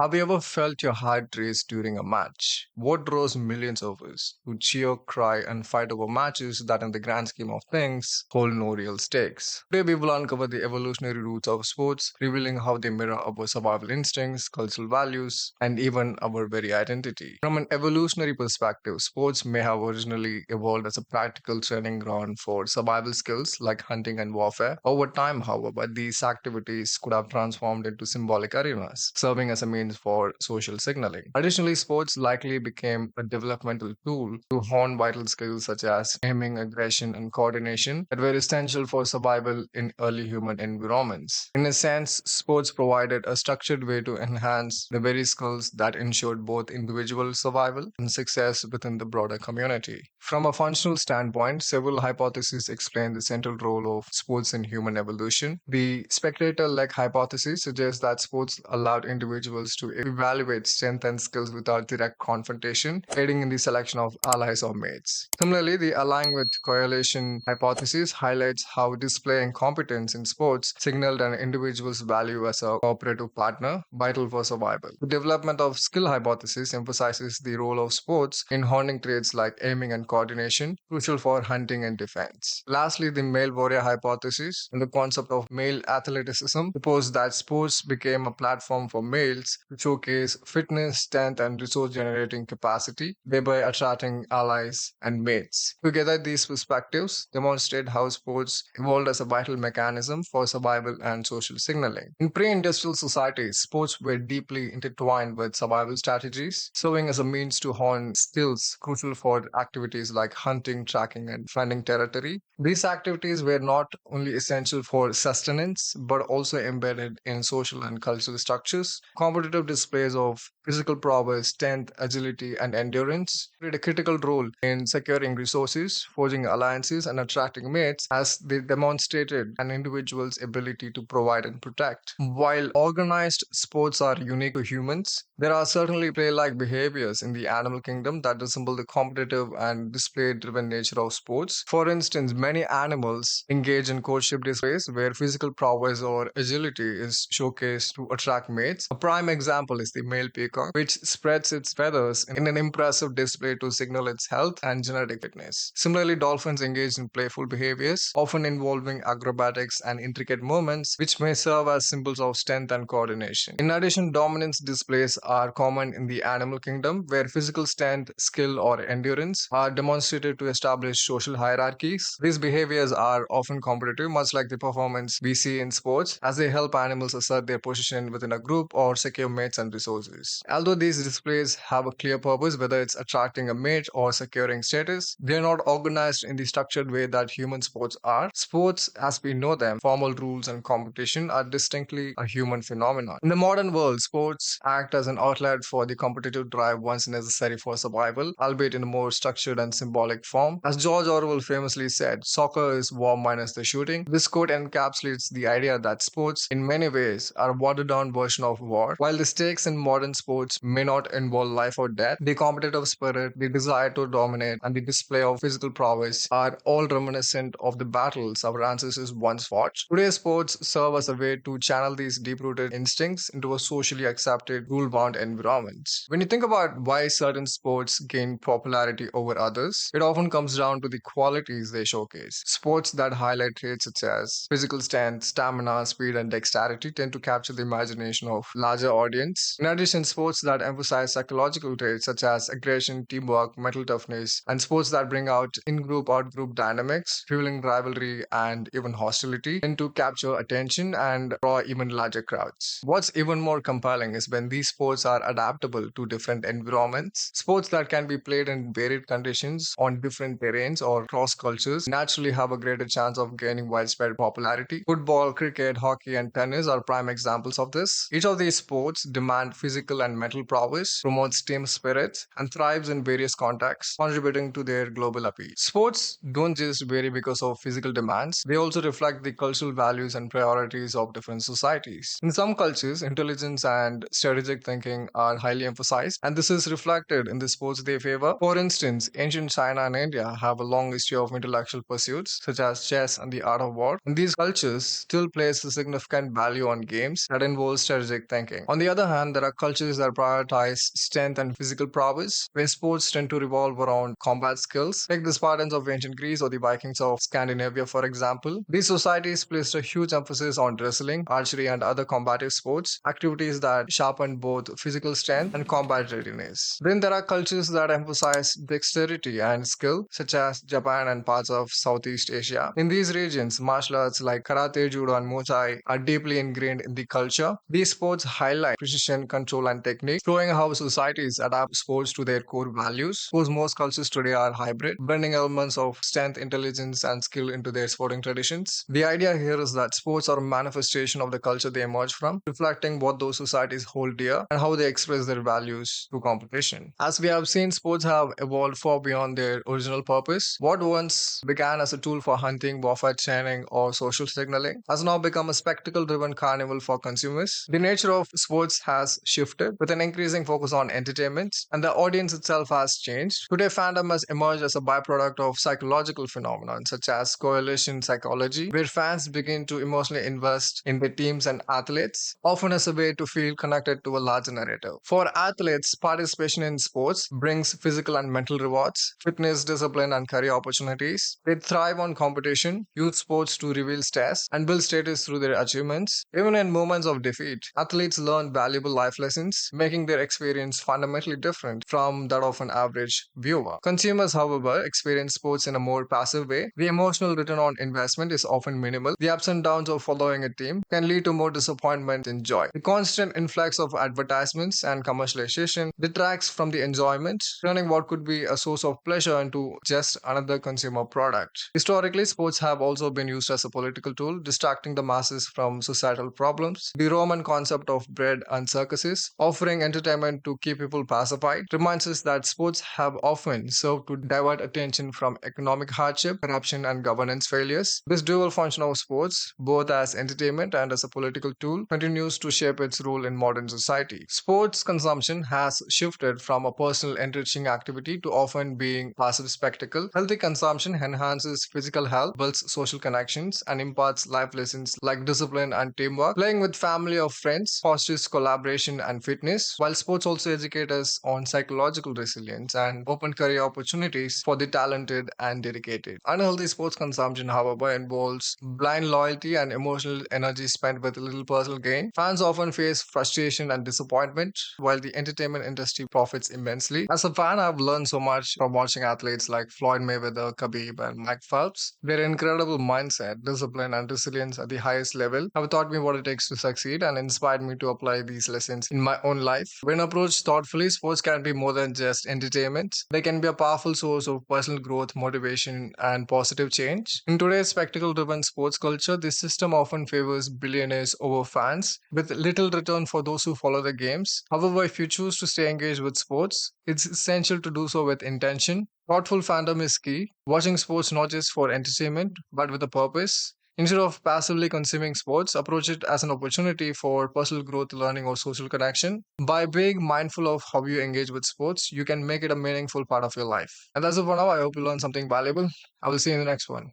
Have you ever felt your heart race during a match? What draws millions of us to cheer, cry, and fight over matches that, in the grand scheme of things, hold no real stakes? Today, we will uncover the evolutionary roots of sports, revealing how they mirror our survival instincts, cultural values, and even our very identity. From an evolutionary perspective, sports may have originally evolved as a practical training ground for survival skills like hunting and warfare. Over time, however, these activities could have transformed into symbolic arenas, serving as a means for social signaling. Additionally, sports likely became a developmental tool to hone vital skills such as aiming, aggression, and coordination that were essential for survival in early human environments. In a sense, sports provided a structured way to enhance the very skills that ensured both individual survival and success within the broader community. From a functional standpoint, several hypotheses explain the central role of sports in human evolution. The spectator leg hypothesis suggests that sports allowed individuals to evaluate strength and skills without direct confrontation, aiding in the selection of allies or mates. Similarly, the align with correlation hypothesis highlights how displaying competence in sports signaled an individual's value as a cooperative partner, vital for survival. The development of skill hypothesis emphasizes the role of sports in honing traits like aiming and coordination, crucial for hunting and defense. Lastly, the male warrior hypothesis and the concept of male athleticism propose that sports became a platform for males to showcase fitness, strength, and resource generating capacity, thereby attracting allies and mates. Together, these perspectives demonstrate how sports evolved as a vital mechanism for survival and social signaling. In pre industrial societies, sports were deeply intertwined with survival strategies, serving as a means to hone skills crucial for activities like hunting, tracking, and finding territory. These activities were not only essential for sustenance but also embedded in social and cultural structures. Competitive displays of physical prowess, strength, agility, and endurance played a critical role in securing resources, forging alliances, and attracting mates as they demonstrated an individual's ability to provide and protect. While organized sports are unique to humans, there are certainly play like behaviors in the animal kingdom that resemble the competitive and display driven nature of sports. For instance, many animals engage in courtship displays where physical prowess or agility is showcased to attract mates. A prime example is the male peacock, which spreads its feathers in an impressive display to signal its health and genetic fitness. Similarly, dolphins engage in playful behaviors, often involving acrobatics and intricate movements, which may serve as symbols of strength and coordination. In addition, dominance displays are common in the animal kingdom, where physical strength, skill, or endurance are demonstrated to establish social hierarchies. These behaviors are often competitive, much like the performance we see in sports, as they help animals assert their position within a group or secure mates and resources. Although these displays have a clear purpose, whether it's attracting a mate or securing status, they are not organized in the structured way that human sports are. Sports, as we know them, formal rules and competition, are distinctly a human phenomenon. In the modern world, sports act as an outlet for the competitive drive once necessary for survival, albeit in a more structured and symbolic form. As George Orwell famously said, soccer is war minus the shooting. This quote encapsulates the idea that sports, in many ways, are a watered down version of war. While the stakes in modern sports may not involve life or death, the competitive spirit, the desire to dominate, and the display of physical prowess are all reminiscent of the battles our ancestors once fought. Today's sports serve as a way to channel these deep rooted instincts into a socially accepted, rule bound environment. When you think about why certain sports gain popularity over others, it often comes down to the qualities they showcase. Sports that highlight traits such as physical strength, stamina, speed, and dexterity tend to capture the imagination of larger audience. In addition, sports that emphasize psychological traits such as aggression, teamwork, mental toughness, and sports that bring out in-group out-group dynamics, fueling rivalry and even hostility, tend to capture attention and draw even larger crowds. What's even more compelling is when these sports are adaptable to different environments. Sports that can be played in varied conditions on different terrains or cross cultures naturally have a greater chance of gaining widespread popularity. Football, cricket, hockey, and tennis are prime examples of this. Each of these sports demand physical and mental prowess, promotes team spirit, and thrives in various contexts, contributing to their global appeal. Sports don't just vary because of physical demands, they also reflect the cultural values and priorities of different societies. In some cultures, intelligence and strategic thinking are highly emphasized, and this is reflected in the sports they favor. For instance, ancient China and India have a long history of intellectual pursuits, such as chess and the art of war, and these cultures still place a significant value on games that involve strategic thinking. On the the other hand, there are cultures that prioritize strength and physical prowess, where sports tend to revolve around combat skills. Take the Spartans of ancient Greece or the Vikings of Scandinavia, for example. These societies placed a huge emphasis on wrestling, archery, and other combative sports, activities that sharpen both physical strength and combat readiness. Then there are cultures that emphasize dexterity and skill, such as Japan and parts of Southeast Asia. In these regions, martial arts like karate, judo, and muay thai are deeply ingrained in the culture. These sports highlight precision, control, and technique, showing how societies adapt sports to their core values. Because most cultures today are hybrid, blending elements of strength, intelligence, and skill into their sporting traditions. The idea here is that sports are a manifestation of the culture they emerge from, reflecting what those societies hold dear and how they express their values through competition. As we have seen, sports have evolved far beyond their original purpose. What once began as a tool for hunting, warfare training, or social signaling has now become a spectacle driven carnival for consumers. The nature of sports has shifted with an increasing focus on entertainment, and the audience itself has changed. Today, fandom has emerged as a byproduct of psychological phenomena such as coalition psychology, where fans begin to emotionally invest in their teams and athletes, often as a way to feel connected to a larger narrative. For athletes, participation in sports brings physical and mental rewards, fitness, discipline, and career opportunities. They thrive on competition, use sports to reveal stress, and build status through their achievements. Even in moments of defeat, athletes learn valuable life lessons, making their experience fundamentally different from that of an average viewer. Consumers, however, experience sports in a more passive way. The emotional return on investment is often minimal. The ups and downs of following a team can lead to more disappointment than joy. The constant influx of advertisements and commercialization detracts from the enjoyment, turning what could be a source of pleasure into just another consumer product. Historically, sports have also been used as a political tool, distracting the masses from societal problems. The Roman concept of bread and circuses, offering entertainment to keep people pacified, reminds us that sports have often served to divert attention from economic hardship, corruption, and governance failures. This dual function of sports, both as entertainment and as a political tool, continues to shape its role in modern society. Sports consumption has shifted from a personal enriching activity to often being passive spectacle. Healthy consumption enhances physical health, builds social connections, and imparts life lessons like discipline and teamwork. Playing with family or friends fosters collaboration and fitness, while sports also educate us on psychological resilience and open career opportunities for the talented and dedicated. Unhealthy sports consumption, however, involves blind loyalty and emotional energy spent with little personal gain. Fans often face frustration and disappointment, while the entertainment industry profits immensely. As a fan, I've learned so much from watching athletes like Floyd Mayweather, Khabib, and Mike Phelps. Their incredible mindset, discipline, and resilience at the highest level have taught me what it takes to succeed and inspired me to apply these lessons in my own life. When approached thoughtfully, sports can be more than just entertainment. They can be a powerful source of personal growth, motivation, and positive change. In today's spectacle driven sports culture, this system often favors billionaires over fans, with little return for those who follow the games. However, if you choose to stay engaged with sports, it's essential to do so with intention. Thoughtful fandom is key, watching sports not just for entertainment, but with a purpose. Instead of passively consuming sports, approach it as an opportunity for personal growth, learning, or social connection. By being mindful of how you engage with sports, you can make it a meaningful part of your life. And that's it for now. I hope you learned something valuable. I will see you in the next one.